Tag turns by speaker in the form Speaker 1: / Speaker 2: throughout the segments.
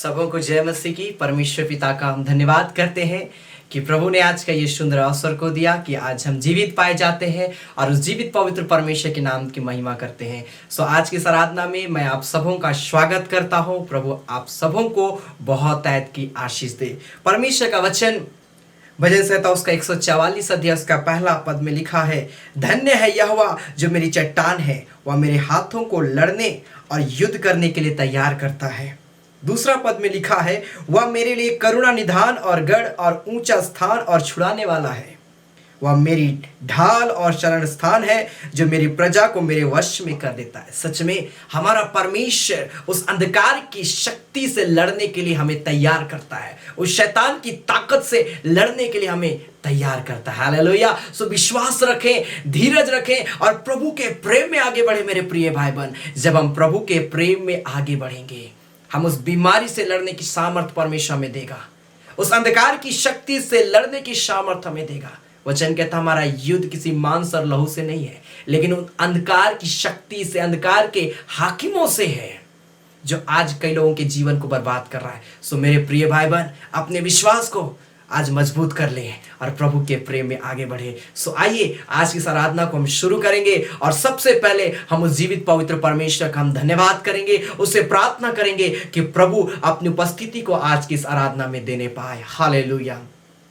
Speaker 1: सबों को जय मसीह की। परमेश्वर पिता का हम धन्यवाद करते हैं कि प्रभु ने आज का ये सुंदर अवसर को दिया कि आज हम जीवित पाए जाते हैं और उस जीवित पवित्र परमेश्वर के नाम की महिमा करते हैं। सो आज की इस आराधना में मैं आप सबों का स्वागत करता हूं। प्रभु आप सबों को बहुत ऐत की आशीष दे। परमेश्वर का वचन भजन संहिता उसका 144 अध्याय उसका पहला पद में लिखा है, धन्य है यहोवा जो मेरी चट्टान है, वह मेरे हाथों को लड़ने और युद्ध करने के लिए तैयार करता है। दूसरा पद में लिखा है, वह मेरे लिए करुणा निधान और गढ़ और ऊंचा स्थान और छुड़ाने वाला है। वह मेरी ढाल और शरण स्थान है जो मेरी प्रजा को मेरे वश में कर देता है। सच में हमारा परमेश्वर उस अंधकार की शक्ति से लड़ने के लिए हमें तैयार करता है, उस शैतान की ताकत से लड़ने के लिए हमें तैयार करता है। हालेलुया। सो विश्वास रखें, धीरज रखें और प्रभु के प्रेम में आगे बढ़े मेरे प्रिय भाई बहन। जब हम प्रभु के प्रेम में आगे बढ़ेंगे, हम उस बीमारी से लड़ने की सामर्थ परमेश्वर हमें देगा, उस अंधकार की शक्ति से लड़ने की सामर्थ हमें देगा। वचन कहता हमारा युद्ध किसी मांस और लहू से नहीं है, लेकिन उन अंधकार की शक्ति से, अंधकार के हाकिमों से है जो आज कई लोगों के जीवन को बर्बाद कर रहा है। सो मेरे प्रिय भाई बहन, अपने विश्वास को आज मजबूत कर ले और प्रभु के प्रेम में आगे बढ़े। सो आइए आज की इस आराधना को हम शुरू करेंगे और सबसे पहले हम उस जीवित पवित्र परमेश्वर का हम धन्यवाद करेंगे, उससे प्रार्थना करेंगे कि प्रभु अपनी उपस्थिति को आज की इस आराधना में देने पाए। हालेलुया।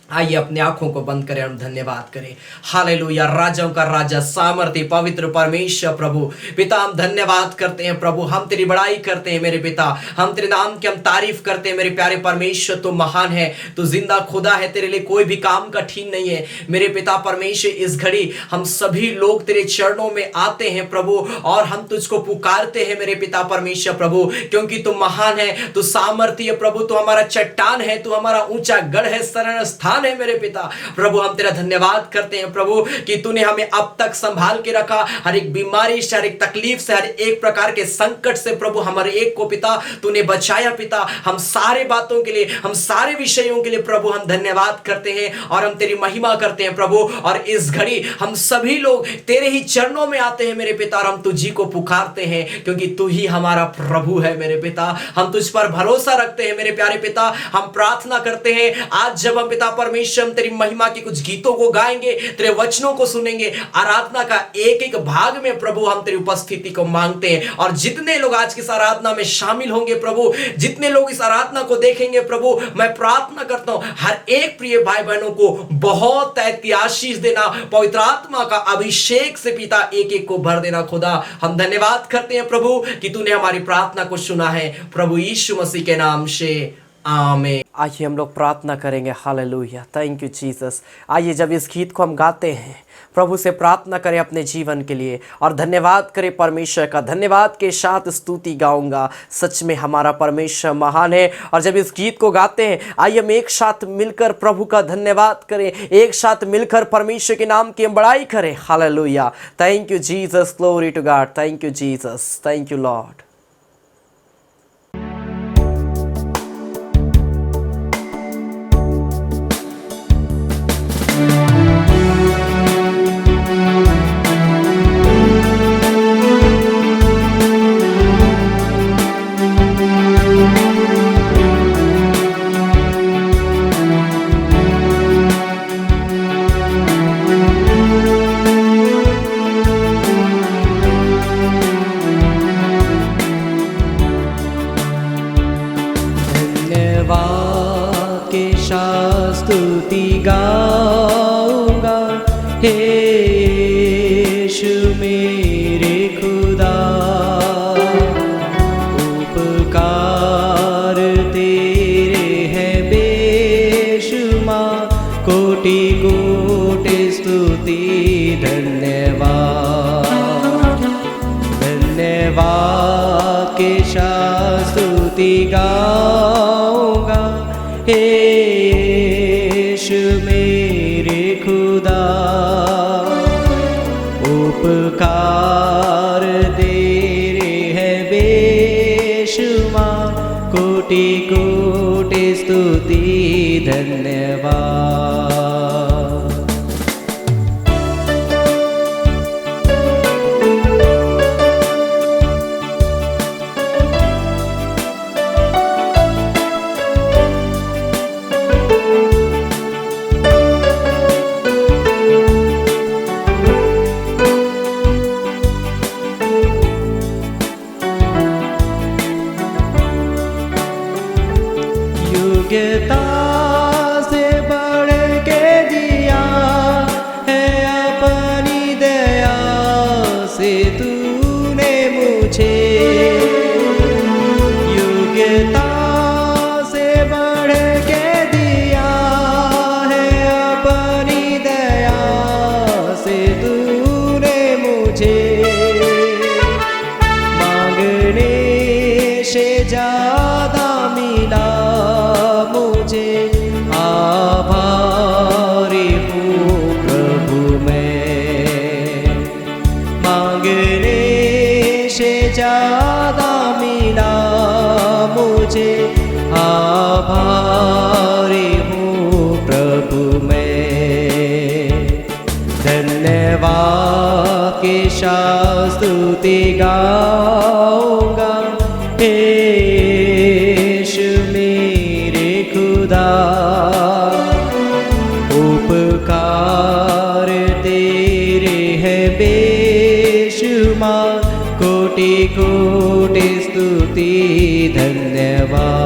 Speaker 1: आइए अपने आंखों को बंद करें और धन्यवाद करें। हालेलुया। राजाओं का राजा, सामर्थ्य पवित्र परमेश्वर प्रभु पिता, हम धन्यवाद करते हैं प्रभु, हम तेरी बड़ाई करते हैं मेरे पिता, हम तेरे नाम की हम तारीफ करते हैं मेरे प्यारे परमेश्वर। तू महान है, तू जिंदा खुदा है, तेरे लिए कोई भी काम कठिन नहीं है मेरे पिता परमेश्वर। इस घड़ी हम सभी लोग तेरे चरणों में आते हैं प्रभु और हम तुझको पुकारते हैं मेरे पिता परमेश्वर प्रभु, क्योंकि तू महान है, तू सामर्थ्य प्रभु, तू हमारा चट्टान है, तू हमारा ऊंचा गढ़ है, शरण स्थान है मेरे पिता प्रभु। हम तेरा धन्यवाद करते हैं प्रभु कि तूने हमें अब तक संभाल के रखा, हर एक बीमारी से, हर एक तकलीफ से, हर एक प्रकार के संकट से प्रभु हमारे एक को पिता तूने बचाया पिता। हम सारे बातों के लिए, हम सारे विषयों के लिए प्रभु हम धन्यवाद करते हैं और हम तेरी महिमा करते हैं प्रभु। और इस घड़ी हम सभी लोग तेरे ही चरणों में आते हैं मेरे पिता और हम तुझी को पुकारते हैं, क्योंकि तू ही हमारा प्रभु है मेरे पिता। हम तुझ पर भरोसा रखते हैं मेरे प्यारे पिता। हम प्रार्थना करते हैं आज जब हम पिता परमेश्वर हम तेरी महिमा के कुछ गीतों को गाएंगे, तेरे वचनों को सुनेंगे, आराधना का एक एक भाग में प्रभु हम तेरी उपस्थिति को मांगते हैं। और जितने लोग आज की इस आराधना में शामिल होंगे प्रभु, जितने लोग इस आराधना को देखेंगे प्रभु, मैं प्रार्थना करता हूं हर एक प्रिय भाई बहनों को बहुत ऐसी आशीष देना, पवित्र आत्मा का अभिषेक से पिता एक एक को भर देना। खुदा हम धन्यवाद करते हैं प्रभु कि तूने हमारी प्रार्थना को सुना है प्रभु यीशु मसीह के नाम से, आमीन। आइए हम लोग प्रार्थना करेंगे। हालेलुया। Thank you Jesus. आइए जब इस गीत को हम गाते हैं, प्रभु से प्रार्थना करें अपने जीवन के लिए और धन्यवाद करें परमेश्वर का। धन्यवाद के साथ स्तुति गाऊंगा, सच में हमारा परमेश्वर महान है। और जब इस गीत को गाते हैं, आइए हम एक साथ मिलकर प्रभु का धन्यवाद करें, एक साथ मिलकर परमेश्वर के नाम की हम बड़ाई करें। Hallelujah. Thank you Jesus, glory to God. Thank you Jesus, thank you Lord.
Speaker 2: स्तुति गाऊंगा हे यीशु मेरे खुदा, उपकार तेरे हैं बेशुमार, कोटि कोटि स्तुति धन्यवाद। धन्यवाद के साथ स्तुति गाऊंगा हे मेरे खुदा, उपकार तेरे हैं बेशुमार, कोटि कोटि स्तुति धन्यवाद। योग्यता से बढ़ के दिया है अपनी दया से तूने मुझे, योग्यता से बढ़ के दिया है अपनी दया से तूने मुझे, मांगने से ज्यादा मिला मुझे, आभारी हूँ प्रभु मैं, मांगने से ज्यादा मिला मुझे, आभारी हूँ प्रभु मैं। धन्यवाद के साथ स्तुति गाऊंगा, हे यीशु मेरे खुदा, उपकार तेरे है बेशुमार, कोटि कोटि स्तुति धन्यवाद।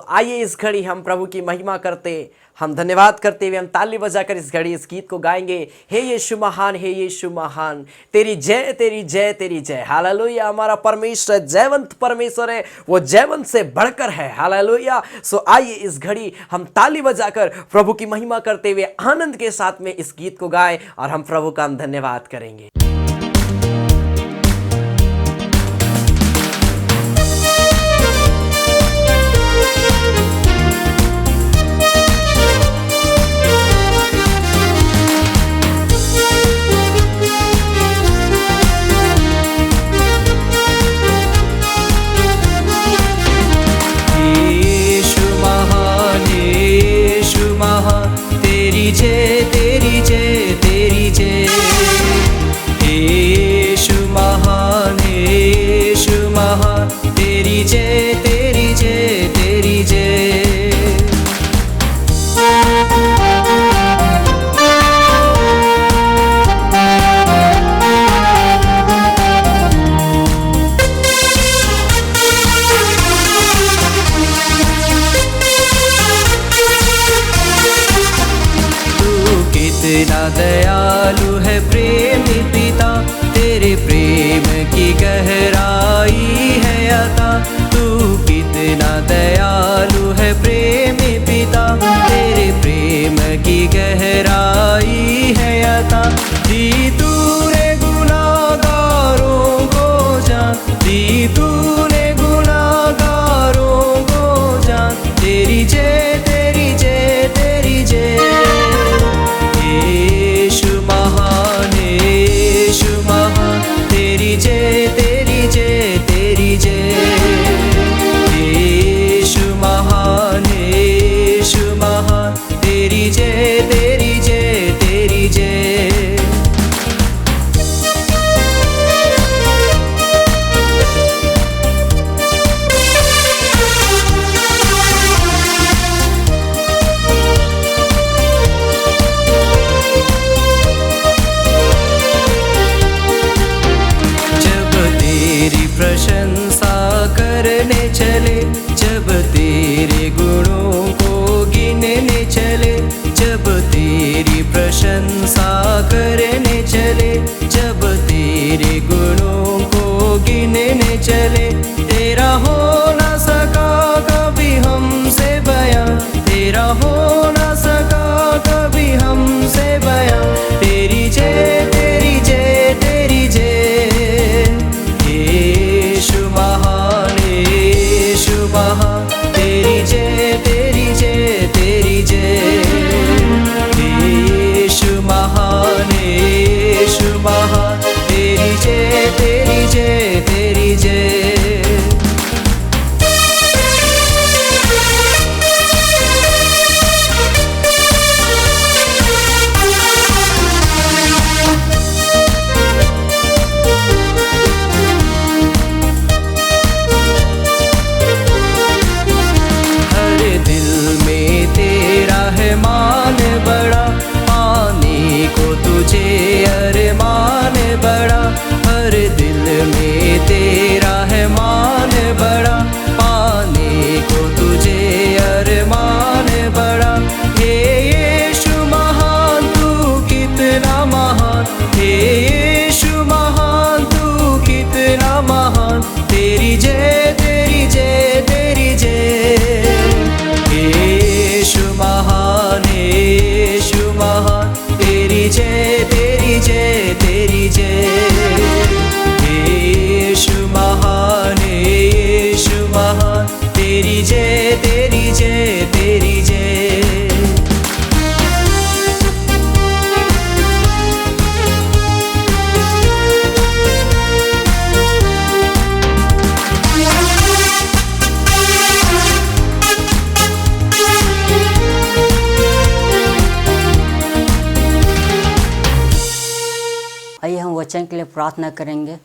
Speaker 1: आइए इस घड़ी हम प्रभु की महिमा करते, हम धन्यवाद करते हुए हम ताली बजाकर इस घड़ी इस गीत को गाएंगे। हे यीशु महान, हे यीशु महान, तेरी जय तेरी जय तेरी जय। हालेलुया। हमारा परमेश्वर जयवंत परमेश्वर है, वो जयवंत से बढ़कर है। हालेलुया। सो आइए इस घड़ी हम ताली बजाकर प्रभु की महिमा करते हुए आनंद के साथ में इस गीत को गाएं और हम प्रभु का हम धन्यवाद करेंगे।
Speaker 2: तेरी जय तेरी जय तेरी जय, यीशु महान, यीशु महान, तेरी जय तेरी जय तेरी जय। कितना दयालु है प्रेमी पिता, तेरे प्रेम की गहराई है अता। तू कितना दयालु है प्रेमी पिता, तेरे प्रेम की गहराई है अता। दी तूने गुनाहगारों को जान, दी तूने गुनाहगारों को जान, तेरी जय तेरी जय तेरी जय। यीशु महान, यीशु महान, तेरी जय तेरी जय तेरी जय। यीशु महान, यीशु महान, तेरी जय तेरी जय तेरी जय। प्रशंसा करने चले, जब तेरे गुणों को गिनने चले, जब तेरी प्रशंसा करने चले, जब तेरे गुणों को गिनने चले। तेरा हो ना सका कभी हमसे बयां, तेरा हो ना सका कभी हमसे बयां। तेरी जय तेरी जय तेरी जय। यीशु महान, यीशु महान, तेरी जय तेरी जय तेरी जय। यीशु महान,
Speaker 3: वचन के लिए प्रार्थना करेंगे।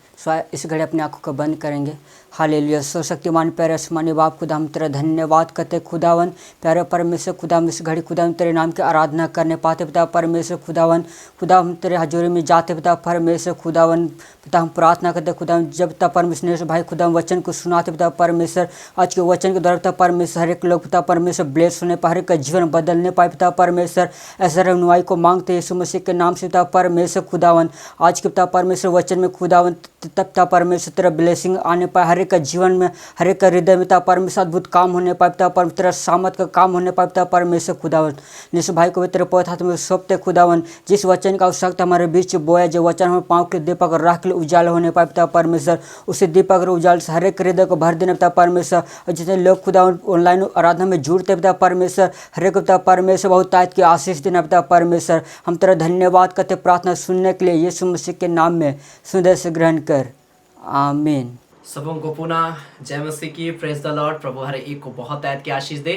Speaker 3: इस घड़ी अपनी आंखों को बंद करेंगे। हालेलुया। सर्वशक्तिमान प्यारे आसमानी बाप खुदा, हम तेरा धन्यवाद करते खुदावन। प्यारे परमेश्वर खुदा, हम इस घड़ी खुदा हम तेरे नाम की आराधना करने पाते पिता परमेश्वर खुदावन। खुदा हम तेरे हजूरी में जाते पिता परमेश्वर खुदावन। पिता हम प्रार्थना करते खुदा, जब पिता परमेश्वर भाई खुदा हम वचन को सुनाते पिता परमेश्वर, आज के वचन के द्वारा पिता परमेश्वर हर एक लोग पिता परमेश्वर ब्लेस होने पाए, हर एक का जीवन बदलने पाए पिता परमेश्वर। ऐसा रहनुमाई को मांगते यीशु मसीह के नाम से पिता परमेश्वर खुदावन। आज के पिता परमेश्वर वचन में खुदावन तब पिता परमेश्वर तेरा ब्लेसिंग आने पाए, हर एक का जीवन में, हर एक का हृदय में पिता परमेश्वर अद्भुत काम होने पाए पिता परमेश्वर, तेरा सामत का काम होने पाए पिता परमेश्वर खुदावन। यीशु भाई को भी तेरे पवित्र हाथ में सौंपते खुदावन। जिस वचन का आवश्यकता हमारे बीच बोया, जो वचन हमें पाँव के दीपक और राह के लिए उजाला होने पाए पिता परमेश्वर, उसे दीपक और उजाल से हर एक हृदय को भर देने पिता परमेश्वर। और जितने लोग खुदावन ऑनलाइन आराधना में जुड़ते पिता परमेश्वर, हर एक पिता परमेश्वर बहुत तायत की आशीष देना पिता परमेश्वर। हम तेरा धन्यवाद करते प्रार्थना सुनने के लिए यीशु मसीह के नाम में हृदय से ग्रहण कर, आमीन।
Speaker 1: सबों को पुनः जय मसीह की, प्रेज द लॉर्ड। प्रभु हर एक को बहुत ऐद की आशीष दे।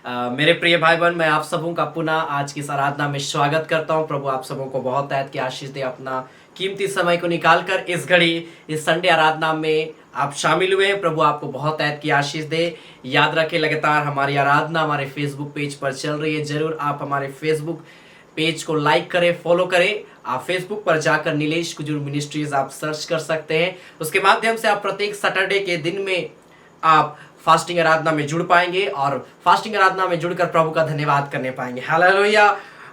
Speaker 1: मेरे प्रिय भाई बहन, मैं आप सबों का पुनः आज की इस आराधना में स्वागत करता हूं। प्रभु आप सबों को बहुत ऐद की आशीष दे। अपना कीमती समय को निकालकर इस घड़ी इस संडे आराधना में आप शामिल हुए। प्रभु आपको बहुत ऐद की आशीष दे। याद रखें, लगातार हमारी आराधना हमारे फेसबुक पेज पर चल रही है। जरूर आप हमारे फेसबुक पेज को लाइक करें, फॉलो करें। आप फेसबुक पर जाकर नीलेश कुजूर मिनिस्ट्रीज आप सर्च कर सकते हैं। उसके माध्यम से आप प्रत्येक सैटरडे के दिन में आप फास्टिंग आराधना में जुड़ पाएंगे और फास्टिंग आराधना में जुड़कर प्रभु का धन्यवाद करने पाएंगे। हालेलुया।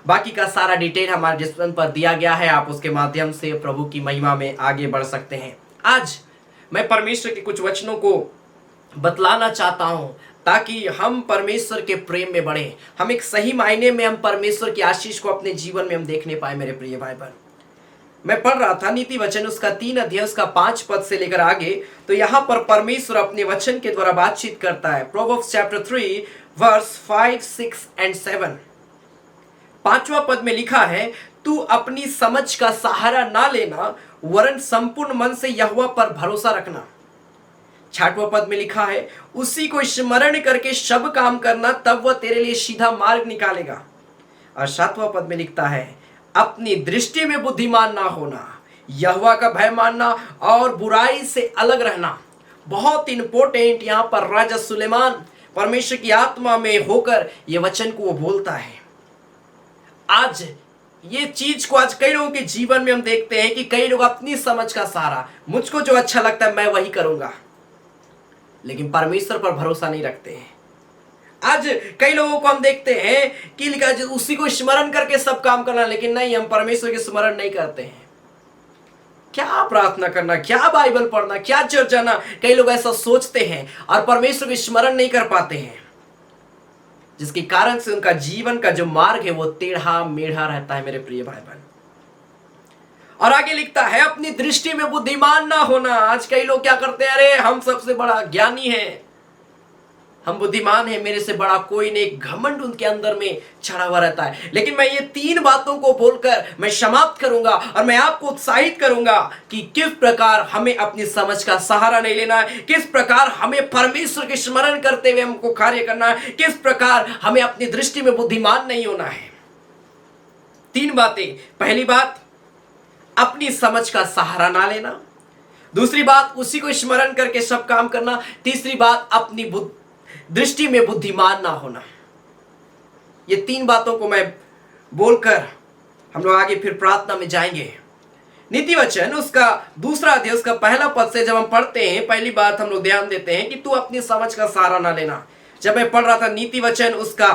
Speaker 1: बाकी का सारा डिटेल हमारे डिस्क्रिप्शन पर दिया गया है। आप उसके माध्यम से प्रभु की महिमा में आगे बढ़ सकते हैं। आज मैं परमेश्वर के कुछ वचनों को बतलाना चाहता हूं ताकि हम परमेश्वर के प्रेम में बढ़े। हम एक सही मायने में हम परमेश्वर की आशीष को अपने जीवन में हम देखने पाए। मेरे प्रिय भाई बहन, मैं पढ़ रहा था नीति वचन उसका 3 अध्याय उसका 5 पद से लेकर आगे, तो यहाँ पर परमेश्वर अपने वचन के द्वारा बातचीत करता है। Proverbs chapter 3 verse 5, 6 and 7। 5वां पद में लिखा है, तू अपनी समझ का सहारा ना लेना, वरन संपूर्ण मन से यहोवा पर भरोसा रखना। 6वां पद में लिखा है, उसी को स्मरण करके सब काम करना, तब वह तेरे लिए सीधा मार्ग निकालेगा। और 7वां पद में लिखता है, अपनी दृष्टि में बुद्धिमान ना होना, यहोवा का भय मानना और बुराई से अलग रहना। बहुत इंपॉर्टेंट यहाँ पर राजा सुलेमान परमेश्वर की आत्मा में होकर ये वचन को वो बोलता है। आज ये चीज को आज कई लोगों के जीवन में हम देखते हैं कि कई लोग अपनी समझ का सहारा, मुझको जो अच्छा लगता है मैं वही करूंगा, लेकिन परमेश्वर पर भरोसा नहीं रखते हैं। आज कई लोगों को हम देखते हैं कि लिखा है उसी को स्मरण करके सब काम करना, लेकिन नहीं, हम परमेश्वर के स्मरण नहीं करते हैं। क्या प्रार्थना करना, क्या बाइबल पढ़ना, क्या चर्च जाना, कई लोग ऐसा सोचते हैं और परमेश्वर के स्मरण नहीं कर पाते हैं, जिसके कारण से उनका जीवन का जो मार्ग है वो टेढ़ा मेढ़ा रहता है। मेरे प्रिय भाई बहन, और आगे लिखता है, अपनी दृष्टि में बुद्धिमान ना होना। आज कई लोग क्या करते हैं, अरे हम सबसे बड़ा ज्ञानी है, हम बुद्धिमान है, मेरे से बड़ा कोई नहीं, घमंड उनके अंदर में छड़ा हुआ रहता है। लेकिन मैं ये 3 बातों को बोलकर मैं समाप्त करूंगा और मैं आपको उत्साहित करूंगा कि किस प्रकार हमें अपनी समझ का सहारा नहीं लेना है, किस प्रकार हमें परमेश्वर के स्मरण करते हुए हमको कार्य करना है, किस प्रकार हमें अपनी दृष्टि में बुद्धिमान नहीं होना है। 3 बातें। पहली बात, अपनी समझ का सहारा ना लेना। दूसरी बात, उसी को स्मरण करके सब काम करना। तीसरी बात, अपनी दृष्टि में बुद्धिमान ना होना। ये 3 बातों को मैं बोलकर हम लोग आगे फिर प्रार्थना में जाएंगे। नीति वचन उसका 2 अध्याय उसका 1 पद से जब हम पढ़ते हैं, पहली बात हम लोग ध्यान देते हैं कि तू अपनी समझ का सहारा ना लेना। जब मैं पढ़ रहा था नीति वचन उसका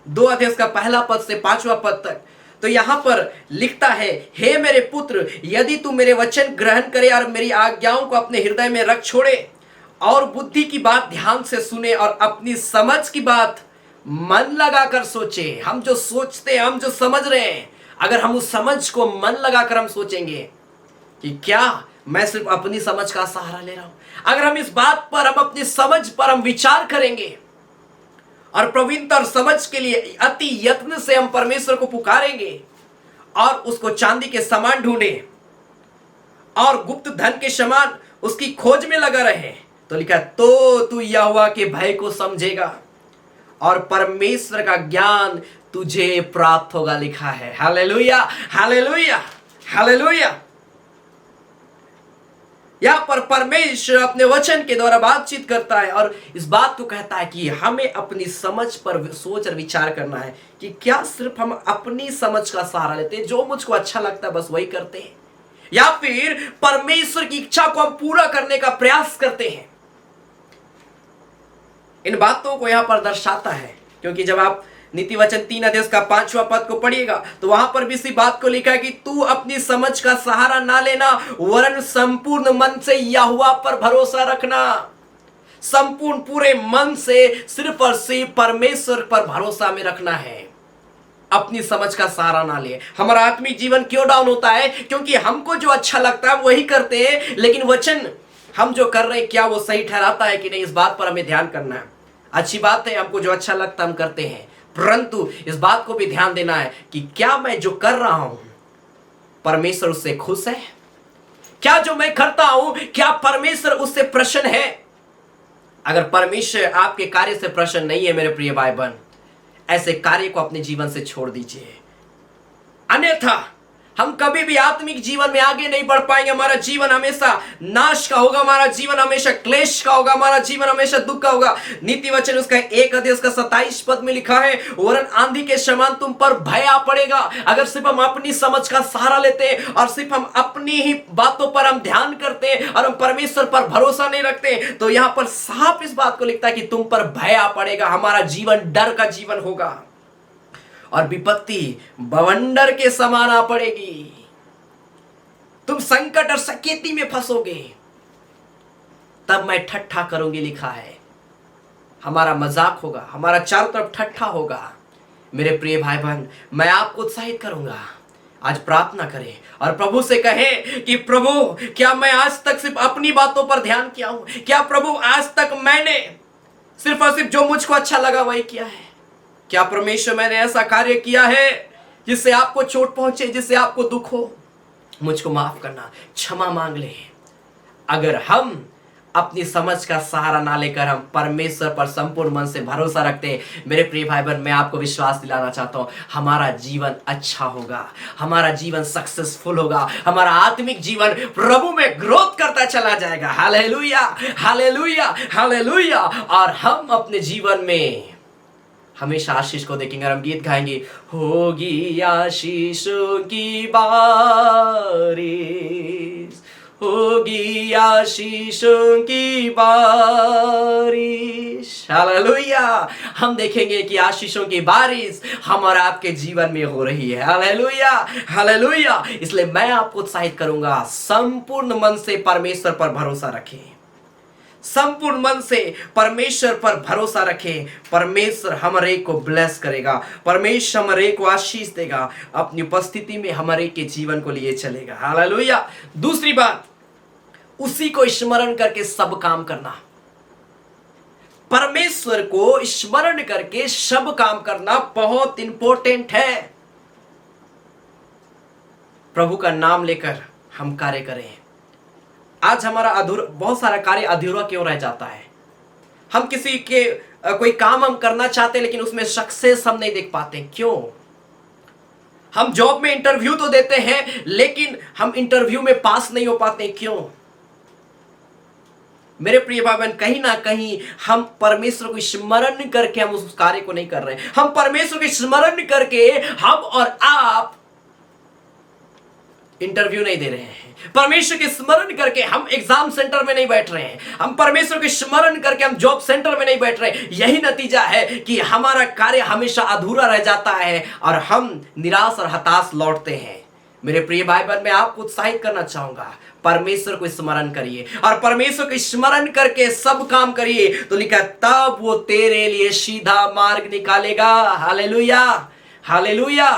Speaker 1: 2 अध्याय उसका 1 पद से 5वां पद तक, तो यहां पर लिखता है, हे मेरे पुत्र, यदि तू मेरे वचन ग्रहण करे और मेरी आज्ञाओं को अपने हृदय में रख छोड़े और बुद्धि की बात ध्यान से सुने और अपनी समझ की बात मन लगाकर सोचे। हम जो सोचते हैं, हम जो समझ रहे हैं, अगर हम उस समझ को मन लगाकर हम सोचेंगे कि क्या मैं सिर्फ अपनी समझ का सहारा ले रहा हूं, अगर हम इस बात पर, हम अपनी समझ पर हम विचार करेंगे और प्रवीणता और समझ के लिए अति यत्न से हम परमेश्वर को पुकारेंगे और उसको चांदी के समान ढूंढे और गुप्त धन के समान उसकी खोज में लगा रहे, तो लिखा, तो तू यहोवा के भय को समझेगा और परमेश्वर का ज्ञान तुझे प्राप्त होगा। लिखा है। Hallelujah, hallelujah, hallelujah. यहाँ पर परमेश्वर अपने वचन के द्वारा बातचीत करता है और इस बात को कहता है कि हमें अपनी समझ पर सोच और विचार करना है कि क्या सिर्फ हम अपनी समझ का सहारा लेते हैं, जो मुझको अच्छा लगता है बस वही करते हैं, या फिर परमेश्वर की इच्छा को हम पूरा करने का प्रयास करते हैं। इन बातों को यहां पर दर्शाता है, क्योंकि जब आप नीति वचन 3 अध्याय का 5वां पद को पढ़िएगा तो वहां पर भी इसी बात को लिखा है कि तू अपनी समझ का सहारा ना लेना, वरन संपूर्ण मन से यहोवा पर भरोसा रखना। संपूर्ण पूरे मन से सिर्फ और सिर्फ परमेश्वर पर भरोसा में रखना है, अपनी समझ का सहारा ना ले। हमारा आत्मिक जीवन क्यों डाउन होता है? क्योंकि हमको जो अच्छा लगता है वही करते हैं, लेकिन वचन हम जो कर रहे हैं क्या वो सही ठहराता है कि नहीं, इस बात पर हमें ध्यान करना है। अच्छी बात है, हमको जो अच्छा लगता है हम करते हैं, परंतु इस बात को भी ध्यान देना है कि क्या मैं जो कर रहा हूं परमेश्वर उससे खुश है? क्या जो मैं करता हूं क्या परमेश्वर उससे प्रसन्न है? अगर परमेश्वर आपके कार्य से प्रसन्न नहीं है मेरे प्रिय भाई बहन, ऐसे कार्य को अपने जीवन से छोड़ दीजिए, अन्यथा हम कभी भी आत्मिक जीवन में आगे नहीं बढ़ पाएंगे। हमारा जीवन हमेशा नाश का होगा, हमारा जीवन हमेशा क्लेश का होगा, हमारा जीवन हमेशा दुख का होगा। नीति वचन उसका 1 अध्याय का 27 पद में लिखा है, वरन आंधी के समान तुम पर भय आ पड़ेगा। अगर सिर्फ हम अपनी समझ का सहारा लेते हैं और सिर्फ हम अपनी ही बातों पर हम ध्यान करते हैं और हम परमेश्वर पर भरोसा नहीं रखते, तो यहां पर साफ इस बात को लिखता है कि तुम पर भय आ पड़ेगा। हमारा जीवन डर का जीवन होगा और विपत्ति बवंडर के समान आ पड़ेगी। तुम संकट और सकेती में फंसोगे, तब मैं ठट्ठा करूंगी, लिखा है। हमारा मजाक होगा, हमारा चारों तरफ ठट्ठा होगा। मेरे प्रिय भाई बहन, मैं आपको उत्साहित करूंगा, आज प्रार्थना करें और प्रभु से कहें कि प्रभु क्या मैं आज तक सिर्फ अपनी बातों पर ध्यान किया हूं? क्या प्रभु आज तक मैंने सिर्फ और सिर्फ जो मुझको अच्छा लगा वही किया है? क्या परमेश्वर मैंने ऐसा कार्य किया है जिससे आपको चोट पहुंचे, जिससे आपको दुख हो? मुझको माफ करना, क्षमा मांग ले। अगर हम अपनी समझ का सहारा ना लेकर हम परमेश्वर पर संपूर्ण मन से भरोसा रखते हैं, मेरे प्रिय भाई बहन, मैं आपको विश्वास दिलाना चाहता हूं, हमारा जीवन अच्छा होगा, हमारा जीवन सक्सेसफुल होगा, हमारा आत्मिक जीवन प्रभु में ग्रोथ करता चला जाएगा। Hallelujah, hallelujah, hallelujah. और हम अपने जीवन में हमेशा आशीष को देखेंगे। और हम गीत गाएंगे, होगी आशीषों की बारिश, होगी आशीषों की बारिश। हालेलुया। हम देखेंगे कि आशीषों की बारिश हमारा आपके जीवन में हो रही है। Hallelujah, hallelujah. इसलिए मैं आपको उत्साहित करूंगा, संपूर्ण मन से परमेश्वर पर भरोसा रखें, संपूर्ण मन से परमेश्वर पर भरोसा रखें। परमेश्वर हमारे को ब्लेस करेगा, परमेश्वर हमारे को आशीष देगा, अपनी उपस्थिति में हमारे के जीवन को लिए चलेगा। हालेलुया। दूसरी बात, उसी को स्मरण करके सब काम करना। परमेश्वर को स्मरण करके सब काम करना बहुत इंपॉर्टेंट है। प्रभु का नाम लेकर हम कार्य करें। आज हमारा बहुत सारा कार्य अधूरा क्यों रह जाता है? हम किसी के कोई काम हम करना चाहते हैं लेकिन उसमें सक्सेस हम नहीं देख पाते। क्यों? हम जॉब में इंटरव्यू तो देते हैं लेकिन हम इंटरव्यू में पास नहीं हो पाते। क्यों? मेरे प्रिय भाई बहन, कहीं ना कहीं हम परमेश्वर को स्मरण करके हम उस कार्य को नहीं कर रहे हैं। हम परमेश्वर को स्मरण करके हम और आप इंटरव्यू नहीं दे रहे हैं। परमेश्वर के स्मरण करके हम एग्जाम सेंटर में नहीं बैठ रहे हैं। हम परमेश्वर के स्मरण करके हम जॉब सेंटर में नहीं बैठ रहे हैं। यही नतीजा है कि हमारा कार्य हमेशा अधूरा रह जाता है और हम निराश और हताश लौटते हैं। मेरे प्रिय भाई बहन, मैं आपको उत्साहित करना चाहूंगा, परमेश्वर को स्मरण करिए और परमेश्वर को स्मरण करके सब काम करिए। तो लिखा, तब वो तेरे लिए सीधा मार्ग निकालेगा। Hallelujah, hallelujah,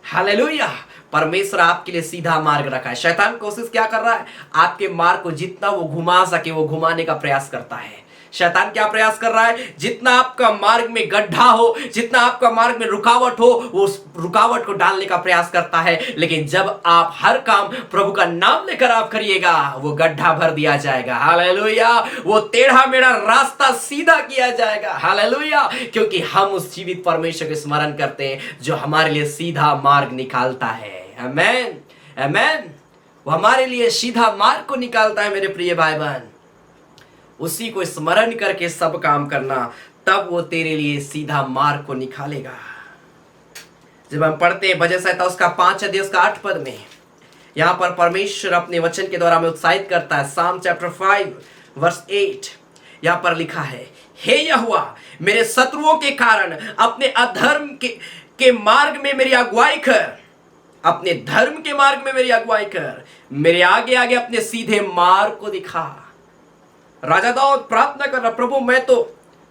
Speaker 1: hallelujah. परमेश्वर आपके लिए सीधा मार्ग रखा है। शैतान कोशिश क्या कर रहा है? आपके मार्ग को जितना वो घुमा सके वो घुमाने का प्रयास करता है। शैतान क्या प्रयास कर रहा है? जितना आपका मार्ग में गड्ढा हो, जितना आपका मार्ग में रुकावट हो, वो उस रुकावट को डालने का प्रयास करता है। लेकिन जब आप हर काम प्रभु का नाम लेकर आप करिएगा, वो गड्ढा भर दिया जाएगा। हालेलुया। वो टेढ़ा मेढ़ा रास्ता सीधा किया जाएगा। हालेलुया। क्योंकि हम उस जीवित परमेश्वर के स्मरण करते हैं जो हमारे लिए सीधा मार्ग निकालता है। आमेन, आमेन। वो हमारे लिए सीधा मार्ग को निकालता है मेरे प्रिय भाई बहन। उसी को स्मरण करके सब काम करना, तब वो तेरे लिए सीधा मार्ग को निकालेगा। जब हम पढ़ते हैं भजन संहिता उसका 5 अध्याय उसका 8 पद में, यहाँ पर परमेश्वर अपने वचन के द्वारा हमें उत्साहित करता है। साम चैप्टर 5 वर्स 8 यहाँ पर लिखा है, हे यहोवा मेरे शत्रुओं के कारण अपने अधर्म के मार्ग में मेरी अगुवाई कर, अपने धर्म के मार्ग में मेरी अगुवाई कर, मेरे आगे आगे अपने सीधे मार्ग को दिखा। राजा दाऊद प्रार्थना कर रहा, प्रभु मैं तो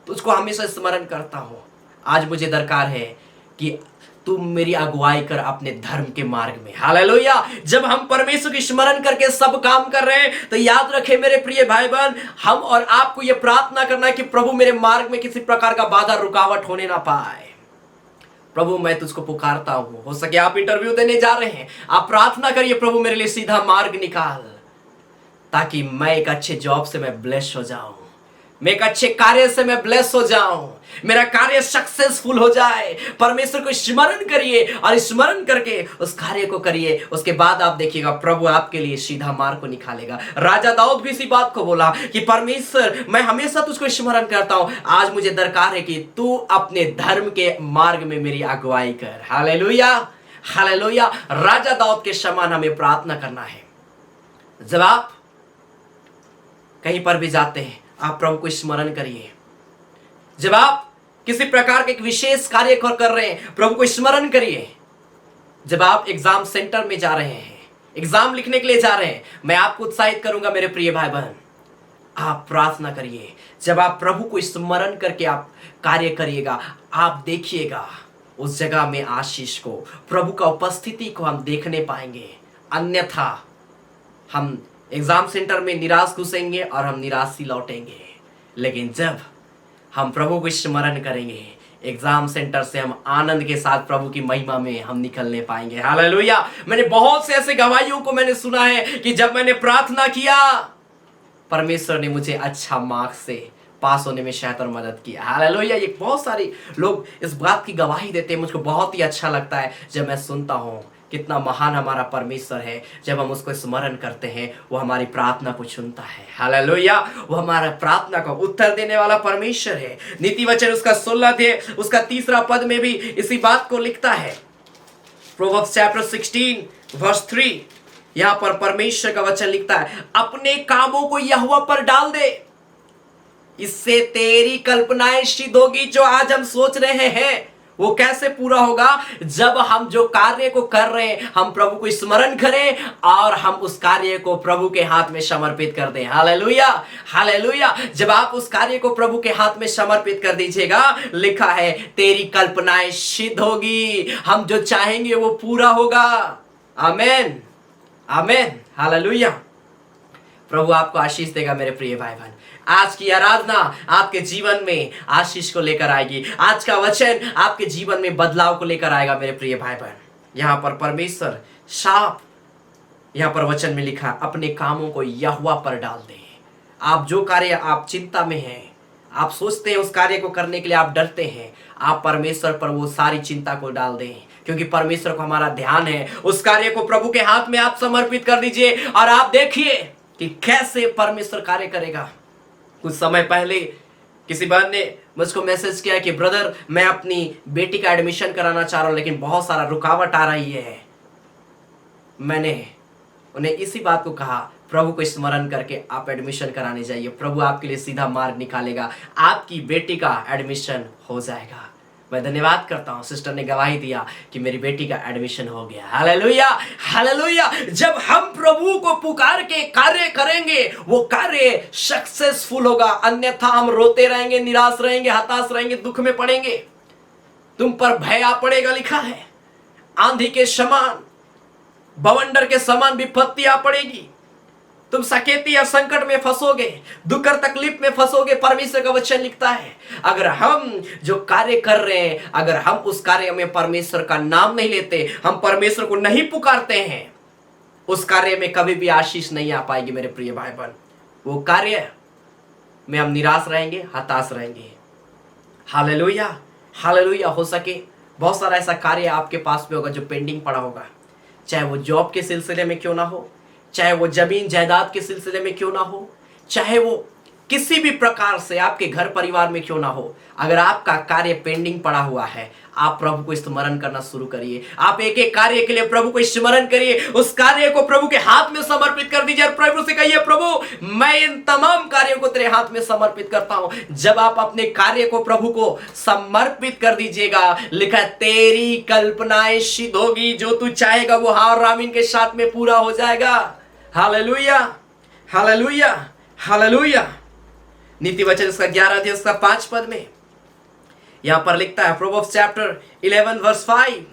Speaker 1: तुझको हमेशा स्मरण करता हूं, आज मुझे दरकार है कि तुम मेरी अगुवाई कर अपने धर्म के मार्ग में। हालेलुया। जब हम परमेश्वर की स्मरण करके सब काम कर रहे हैं तो याद रखें मेरे प्रिय भाई बहन, हम और आपको यह प्रार्थना करना है कि प्रभु मेरे मार्ग में किसी प्रकार का बाधा रुकावट होने ना पाए। प्रभु मैं तुझको पुकारता हूं। हो सके आप इंटरव्यू देने जा रहे हैं, आप प्रार्थना करिए, प्रभु मेरे लिए सीधा मार्ग निकाल, ताकि मैं एक अच्छे जॉब से मैं ब्लेस हो जाऊं, मैं एक अच्छे कार्य से मैं ब्लेस हो जाऊं, मेरा कार्य सक्सेसफुल हो जाए। परमेश्वर को स्मरण करिए और स्मरण करके उस कार्य को करिए। उसके बाद आप देखिएगा प्रभु आपके लिए सीधा मार्ग को निकालेगा। राजा दाऊद भी इसी बात को बोला कि परमेश्वर मैं हमेशा तुझको स्मरण करता हूं, आज मुझे दरकार है कि तू अपने धर्म के मार्ग में मेरी अगुवाई कर। Hallelujah, hallelujah. राजा दाऊद के समान हमें प्रार्थना करना है। जब आप कहीं पर भी जाते हैं आप प्रभु को स्मरण करिए। जब आप किसी प्रकार के एक विशेष कार्य को कर रहे हैं प्रभु को स्मरण करिए। जब आप एग्जाम सेंटर में जा रहे हैं, एग्जाम लिखने के लिए जा रहे हैं, मैं आपको उत्साहित करूंगा मेरे प्रिय भाई बहन, आप प्रार्थना करिए। जब आप प्रभु को स्मरण करके आप कार्य करिएगा, आप देखिएगा उस जगह में आशीष को, प्रभु का उपस्थिति को हम देखने पाएंगे। अन्यथा हम एग्जाम सेंटर में निराश घुसेंगे और हम निराश ही लौटेंगे। लेकिन जब हम प्रभु को स्मरण करेंगे, एग्जाम सेंटर से हम आनंद के साथ प्रभु की महिमा में हम निकलने पाएंगे। हालेलुया। मैंने बहुत से ऐसे गवाहियों को मैंने सुना है कि जब मैंने प्रार्थना किया परमेश्वर ने मुझे अच्छा मार्क्स से पास होने में शायद और मदद किया। हालेलुया। ये बहुत सारे लोग इस बात की गवाही देते हैं, मुझको बहुत ही अच्छा लगता है जब मैं सुनता हूँ कितना महान हमारा परमेश्वर है। जब हम उसको स्मरण करते हैं वो हमारी प्रार्थना को सुनता है। हालेलुया। वो हमारा प्रार्थना का उत्तर देने वाला परमेश्वर है। नीति वचन उसका 16 अध्याय उसका 3 पद में भी इसी बात को लिखता है। प्रोवर्ब्स चैप्टर 16 वर्स 3 यहाँ पर परमेश्वर का वचन लिखता है, अपने कामों को यहोवा पर डाल दे, इससे तेरी कल्पनाएं सिद्ध होगी। जो आज हम सोच रहे हैं वो कैसे पूरा होगा? जब हम जो कार्य को कर रहे हैं हम प्रभु को स्मरण करें और हम उस कार्य को प्रभु के हाथ में समर्पित कर दें। Hallelujah, hallelujah. जब आप उस कार्य को प्रभु के हाथ में समर्पित कर दीजिएगा, लिखा है तेरी कल्पनाएं सिद्ध होगी, हम जो चाहेंगे वो पूरा होगा। आमीन, आमीन, हालेलुया। प्रभु आपको आशीष देगा मेरे प्रिय भाई बहन। आज की आराधना आपके जीवन में आशीष को लेकर आएगी। आज का वचन आपके जीवन में बदलाव को लेकर आएगा मेरे प्रिय भाई बहन। यहाँ पर परमेश्वर साफ यहाँ पर वचन में लिखा, अपने कामों को यहोवा पर डाल दें। आप जो कार्य आप चिंता में हैं, आप सोचते हैं उस कार्य को करने के लिए आप डरते हैं, आप परमेश्वर पर वो सारी चिंता को डाल दें, क्योंकि परमेश्वर को हमारा ध्यान है। उस कार्य को प्रभु के हाथ में आप समर्पित कर दीजिए और आप देखिए कि कैसे परमेश्वर कार्य करेगा। कुछ समय पहले किसी बहन ने मुझको मैसेज किया कि ब्रदर मैं अपनी बेटी का एडमिशन कराना चाह रहा हूं लेकिन बहुत सारा रुकावट आ रही है। मैंने उन्हें इसी बात को कहा, प्रभु को स्मरण करके आप एडमिशन कराने जाइए, प्रभु आपके लिए सीधा मार्ग निकालेगा, आपकी बेटी का एडमिशन हो जाएगा। मैं धन्यवाद करता हूं, सिस्टर ने गवाही दिया कि मेरी बेटी का एडमिशन हो गया। Hallelujah, hallelujah. जब हम प्रभु को पुकार के कार्य करेंगे वो कार्य सक्सेसफुल होगा, अन्यथा हम रोते रहेंगे, निराश रहेंगे, हताश रहेंगे, दुख में पड़ेंगे। तुम पर भय आ पड़ेगा, लिखा है, आंधी के समान, बवंडर के समान विपत्ति आ पड़ेगी, तुम सकेती या संकट में फंसोगे, दुख और तकलीफ में फंसोगे। परमेश्वर का वचन लिखता है अगर हम जो कार्य कर रहे हैं, अगर हम उस कार्य में परमेश्वर का नाम नहीं लेते, हम परमेश्वर को नहीं पुकारते हैं, उस कार्य में कभी भी आशीष नहीं आ पाएगी मेरे प्रिय भाई बहन। वो कार्य में हम निराश रहेंगे, हताश रहेंगे। Hallelujah, hallelujah. हो सके बहुत सारा ऐसा कार्य आपके पास में होगा जो पेंडिंग पड़ा होगा, चाहे वो जॉब के सिलसिले में क्यों ना हो, चाहे वो जमीन जायदाद के सिलसिले में क्यों ना हो, चाहे वो किसी भी प्रकार से आपके घर परिवार में क्यों ना हो, अगर आपका कार्य पेंडिंग पड़ा हुआ है, आप प्रभु को स्मरण करना शुरू करिए। आप एक एक कार्य के लिए प्रभु को स्मरण करिए, उस कार्य को प्रभु के हाथ में समर्पित कर दीजिए और प्रभु से कहिए, प्रभु मैं इन तमाम कार्यों को तेरे हाथ में समर्पित करता हूं। जब आप अपने कार्य को प्रभु को समर्पित कर दीजिएगा, लिखा है तेरी कल्पनाएं सिद्ध होगी, जो तू चाहेगा वो हाँ और आमीन के साथ में पूरा हो जाएगा। Hallelujah, hallelujah, hallelujah. नीति वचन उसका 11 अध्याय उसका 5 पद में यहां पर लिखता है, प्रोवर्ब्स चैप्टर 11 वर्स 5,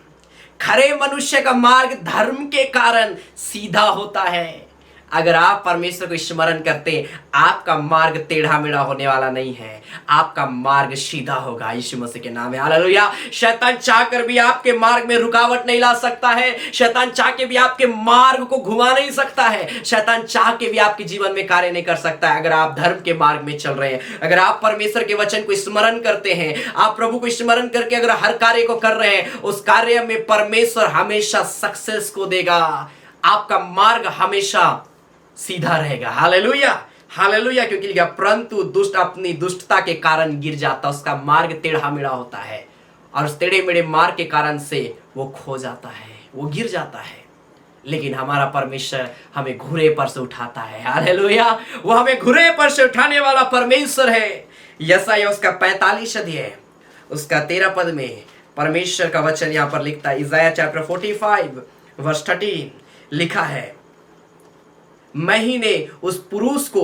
Speaker 1: खरे मनुष्य का मार्ग धर्म के कारण सीधा होता है। अगर आप परमेश्वर को स्मरण करते, आपका मार्ग टेढ़ा मेढ़ा होने वाला नहीं है, आपका मार्ग सीधा होगा यीशु मसीह के नाम में। हालेलुया। शैतान चाहकर भी आपके मार्ग में रुकावट नहीं ला सकता है, शैतान चाह के भी आपके मार्ग को घुमा नहीं सकता है, शैतान चाह के भी आपके जीवन में कार्य नहीं कर सकता है। अगर आप धर्म के मार्ग में चल रहे हैं, अगर आप परमेश्वर के वचन को स्मरण करते हैं, आप प्रभु को स्मरण करके अगर हर कार्य को कर रहे हैं, उस कार्य में परमेश्वर हमेशा सक्सेस को देगा, आपका मार्ग हमेशा सीधा रहेगा। Hallelujah, hallelujah. क्योंकि लिखा, परंतु दुष्ट अपनी दुष्टता के कारण गिर जाता, उसका मार्ग टेढ़ा मेढ़ा होता है और उस टेढ़े मेढ़े मार्ग के कारण से वो खो जाता है, वो गिर जाता है। लेकिन हमारा परमेश्वर हमें घुरे पर से उठाता है। हालेलुया। वो हमें घुरे पर से उठाने वाला परमेश्वर है। यशायाह उसका 45 अध्याय उसका 13 पद में परमेश्वर का वचन यहां पर लिखता है, इज़ाया चैप्टर 45 वर्स 13 लिखा है, मैं ही ने उस पुरुष को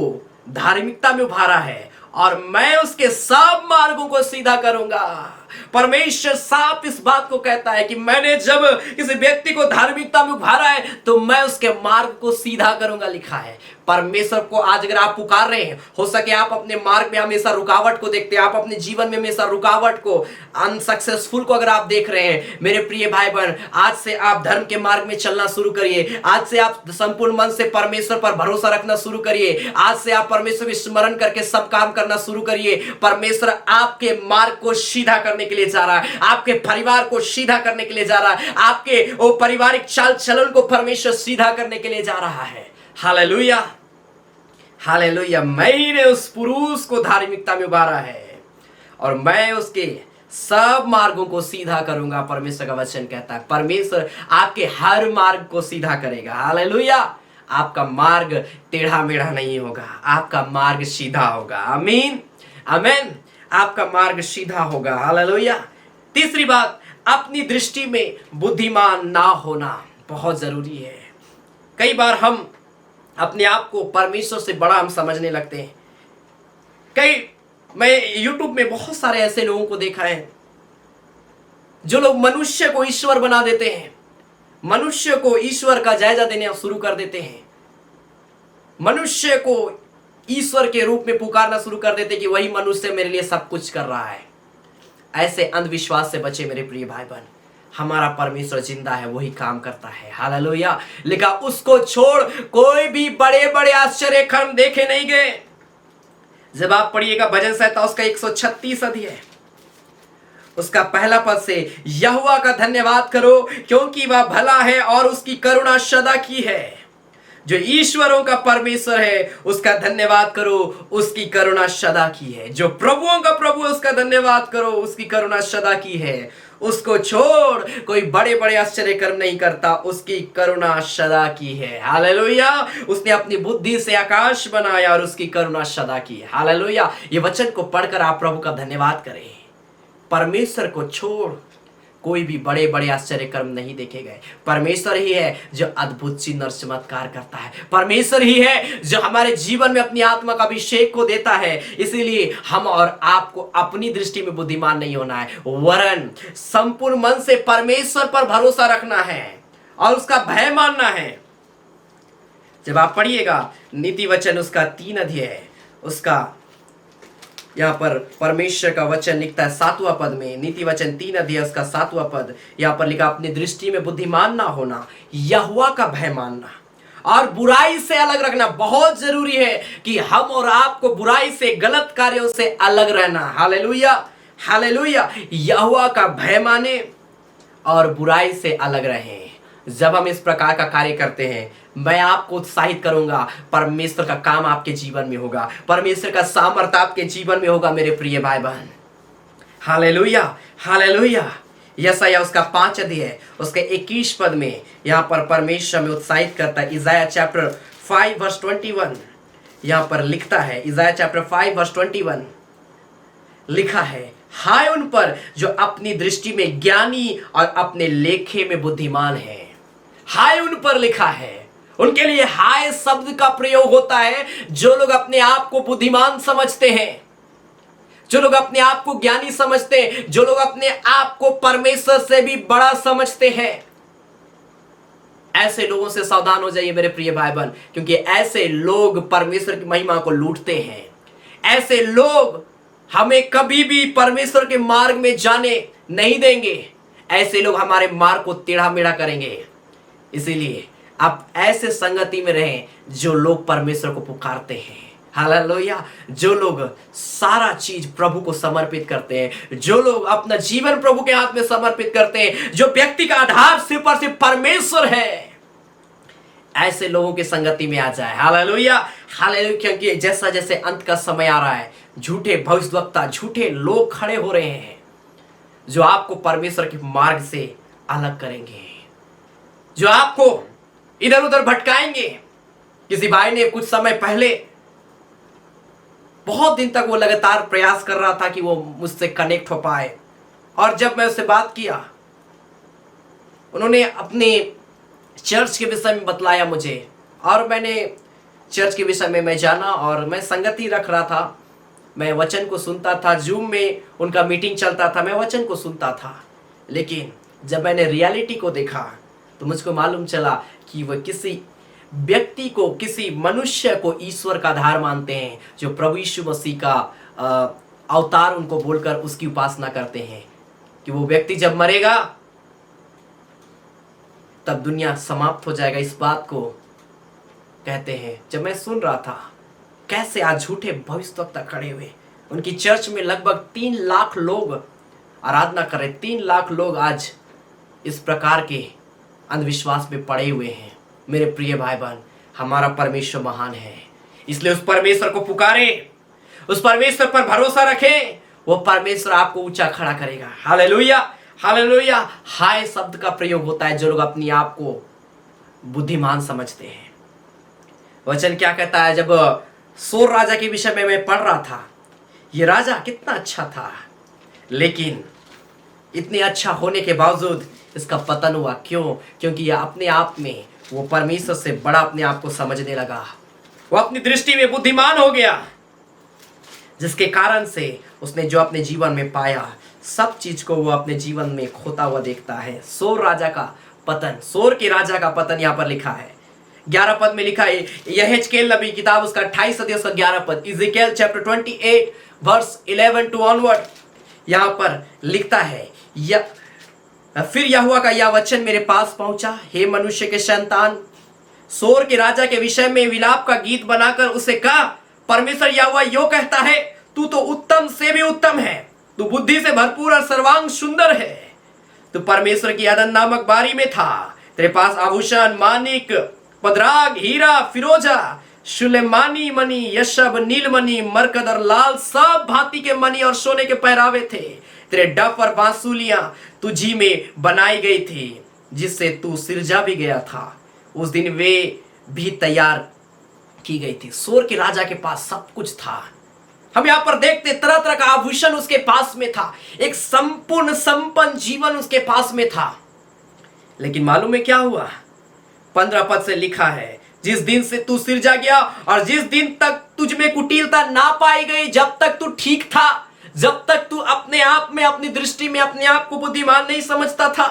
Speaker 1: धार्मिकता में उभारा है और मैं उसके सब मार्गों को सीधा करूंगा। परमेश्वर साफ इस बात को कहता है कि मैंने जब किसी व्यक्ति को धार्मिकता में उभारा है तो मैं उसके मार्ग को सीधा करूंगा, लिखा है। परमेश्वर को आज अगर आप पुकार रहे हैं, हो सके आप अपने मार्ग में हमेशा रुकावट को देखते हैं, आप अपने जीवन में हमेशा रुकावट को, अनसक्सेसफुल को अगर आप देख रहे हैं, मेरे प्रिय भाई बहन, आज से आप धर्म के मार्ग में चलना शुरू करिए। आज से आप संपूर्ण मन से परमेश्वर पर भरोसा रखना शुरू करिए। आज से आप परमेश्वर को स्मरण करके सब काम करना शुरू करिए। परमेश्वर आपके मार्ग को सीधा करने के लिए जा रहा है, आपके परिवार को सीधा करने के लिए जा रहा है, आपके वो पारिवारिक चाल चलन को परमेश्वर सीधा करने के लिए जा रहा है। Hallelujah, hallelujah. मैंने उस पुरुष को धार्मिकता में उभारा है और मैं उसके सब मार्गों को सीधा करूंगा, परमेश्वर का वचन कहता है। परमेश्वर आपके हर मार्ग को सीधा करेगा। हालेलुया। आपका मार्ग टेढ़ा मेढ़ा नहीं होगा, आपका मार्ग सीधा होगा। आमीन, आमीन। आपका मार्ग सीधा होगा। हालेलुया। तीसरी बात, अपनी दृष्टि में बुद्धिमान ना होना बहुत जरूरी है। कई बार हम अपने आप को परमेश्वर से बड़ा हम समझने लगते हैं। मैं YouTube में बहुत सारे ऐसे लोगों को देखा है जो लोग मनुष्य को ईश्वर बना देते हैं, मनुष्य को ईश्वर का जायजा देना शुरू कर देते हैं, मनुष्य को ईश्वर के रूप में पुकारना शुरू कर देते कि वही मनुष्य मेरे लिए सब कुछ कर रहा है। ऐसे अंधविश्वास से बचे मेरे प्रिय भाई बहन। हमारा परमेश्वर जिंदा है, वही काम करता है। हालेलुया। लिखा, उसको छोड़ कोई भी बड़े बड़े आश्चर्य कर्म देखे नहीं गए। जब आप पढ़िएगा भजन संहिता उसका 136 अध्याय उसका पहला पद से, यहोवा का धन्यवाद करो क्योंकि वह भला है और उसकी करुणा सदा की है। जो ईश्वरों का परमेश्वर है उसका धन्यवाद करो, उसकी करुणा सदा की है। जो प्रभुओं का प्रभु है उसका धन्यवाद करो, उसकी करुणा सदा की है। उसको छोड़ कोई बड़े बड़े आश्चर्य कर्म नहीं करता, उसकी करुणा सदा की है। हालेलुया। उसने अपनी बुद्धि से आकाश बनाया और उसकी करुणा सदा की है। हालेलुया। ये वचन को पढ़कर आप प्रभु का धन्यवाद करें। परमेश्वर को छोड़ कोई भी बड़े बड़े आश्चर्य कर्म नहीं देखे गए। परमेश्वर ही है जो अद्भुत चिन्ह और चमत्कार करता है। परमेश्वर ही है जो हमारे जीवन में अपनी आत्मा का अभिषेक को देता है। इसीलिए हम और आपको अपनी दृष्टि में बुद्धिमान नहीं होना है, वरन संपूर्ण मन से परमेश्वर पर भरोसा रखना है और उसका भय मानना है। जब आप पढ़िएगा नीति वचन उसका 3 अध्याय उसका यहाँ पर परमेश्वर का वचन लिखता है 7वां पद में, नीति वचन 3 अध्याय उसका 7वां पद यहाँ पर लिखा, अपनी दृष्टि में बुद्धिमान ना होना, यहोवा का भय मानना और बुराई से अलग रखना। बहुत जरूरी है कि हम और आपको बुराई से, गलत कार्यों से अलग रहना। Hallelujah, hallelujah. यहोवा का भय माने और बुराई से अलग रहें। जब हम इस प्रकार का कार्य करते हैं, मैं आपको उत्साहित करूंगा, परमेश्वर का काम आपके जीवन में होगा, परमेश्वर का सामर्थ्य आपके जीवन में होगा मेरे प्रिय भाई बहन। Hallelujah, hallelujah. यशायाह उसका 5 अध्याय उसके 21 पद में यहाँ पर परमेश्वर में उत्साहित करता है। इज़ाया चैप्टर 5 वर्स 21 यहाँ पर लिखता है, इज़ाया चैप्टर 5 वर्स 21 लिखा है, हाय उन पर जो अपनी दृष्टि में ज्ञानी और अपने लेखे में बुद्धिमान है। हाय उन पर लिखा है, उनके लिए हाय शब्द का प्रयोग होता है जो लोग अपने आप को बुद्धिमान समझते हैं, जो लोग अपने आप को ज्ञानी समझते हैं, जो लोग अपने आप को परमेश्वर से भी बड़ा समझते हैं। ऐसे लोगों से सावधान हो जाइए मेरे प्रिय भाई बहन, क्योंकि ऐसे लोग परमेश्वर की महिमा को लूटते हैं। ऐसे लोग हमें कभी भी परमेश्वर के मार्ग में जाने नहीं देंगे। ऐसे लोग हमारे मार्ग को टेढ़ा मेढ़ा करेंगे। इसीलिए आप ऐसे संगति में रहें जो लोग परमेश्वर को पुकारते हैं। हालेलुया। जो लोग सारा चीज प्रभु को समर्पित करते हैं, जो लोग अपना जीवन प्रभु के हाथ में समर्पित करते हैं, जो व्यक्ति का आधार सिर्फ और सिर्फ परमेश्वर है, ऐसे लोगों की संगति में आ जाए। Hallelujah, hallelujah. क्योंकि जैसा जैसे अंत का समय आ रहा है, झूठे भविष्यवक्ता, झूठे लोग खड़े हो रहे हैं जो आपको परमेश्वर के मार्ग से अलग करेंगे, जो आपको इधर उधर भटकाएंगे। किसी भाई ने कुछ समय पहले, बहुत दिन तक वो लगातार प्रयास कर रहा था कि वो मुझसे कनेक्ट हो पाए, और जब मैं उससे बात किया, उन्होंने अपने चर्च के विषय में बतलाया मुझे, और मैंने चर्च के विषय में मैं जाना, और मैं संगति रख रहा था। मैं वचन को सुनता था, जूम में उनका मीटिंग चलता था, मैं वचन को सुनता था। लेकिन जब मैंने रियलिटी को देखा तो मुझको मालूम चला कि वह किसी व्यक्ति को, किसी मनुष्य को ईश्वर का आधार मानते हैं, जो प्रभु यीशु मसीह का अवतार उनको बोलकर उसकी उपासना करते हैं कि वो व्यक्ति जब मरेगा तब दुनिया समाप्त हो जाएगा। इस बात को कहते हैं। जब मैं सुन रहा था कैसे आज झूठे भविष्यवक्ता खड़े हुए, उनकी चर्च में लगभग 3 लाख लोग आराधना कर रहे, 3 लाख लोग आज इस प्रकार के अंधविश्वास में पड़े हुए हैं। मेरे प्रिय भाई बहन, हमारा परमेश्वर महान है, इसलिए उस परमेश्वर को पुकारे, उस परमेश्वर पर भरोसा रखें, वो परमेश्वर आपको ऊंचा खड़ा करेगा। Hallelujah, hallelujah. हाय शब्द का प्रयोग होता है जो लोग अपने आप को बुद्धिमान समझते हैं। वचन क्या कहता है? जब सोर राजा के विषय में मैं पढ़ रहा था, ये राजा कितना अच्छा था, लेकिन इतने अच्छा होने के बावजूद इसका पतन हुआ। क्यों? क्योंकि यह अपने आप में वो परमेश्वर से बड़ा अपने आप को समझने लगा, वो अपनी दृष्टि में बुद्धिमान हो गया, जिसके कारण से उसने जो अपने जीवन में पाया, सब चीज को वो अपने जीवन में खोता हुआ देखता है। सोर राजा का पतन, सोर के राजा का पतन यहाँ पर लिखा है। 11 पद में लिखा है, यहेजकेल नबी किताब उसका 28 अध्याय उसका 11 पद, Ezekiel chapter 28 verse 11 to onward, यहाँ पर लिखता है, फिर यहोवा का यह वचन मेरे पास पहुंचा, हे मनुष्य के संतान, सोर के राजा के विषय में विलाप का गीत बनाकर उसे कहा, परमेश्वर यहोवा यो कहता है, तू तो उत्तम से भी उत्तम है, तू बुद्धि से भरपूर और सर्वांग सुंदर है, तू परमेश्वर की अदन नामक बारी में था, तेरे पास आभूषण, मानिक, पदराग, हीरा, फिरोजा, सुलेमानी मणि, यशब, नीलमणि, मरकत और लाल सब भांति के मणि और सोने के पहरावे थे, तेरे डफ और बांसुलियां तुझी में बनाई गई थी, जिससे तू सिरजा भी गया था, उस दिन वे भी तैयार की गई थी। सोर के राजा के पास सब कुछ था। हम यहाँ पर देखते तरह तरह का आभूषण उसके पास में था, एक संपूर्ण संपन्न जीवन उसके पास में था। लेकिन मालूम है क्या हुआ? 15 पद से लिखा है, जिस दिन से तू सिरजा गया और जिस दिन तक तुझ में कुटिलता ना पाई गई, जब तक तू ठीक था, जब तक तू अपने आप में, अपनी दृष्टि में अपने आप को बुद्धिमान नहीं समझता था,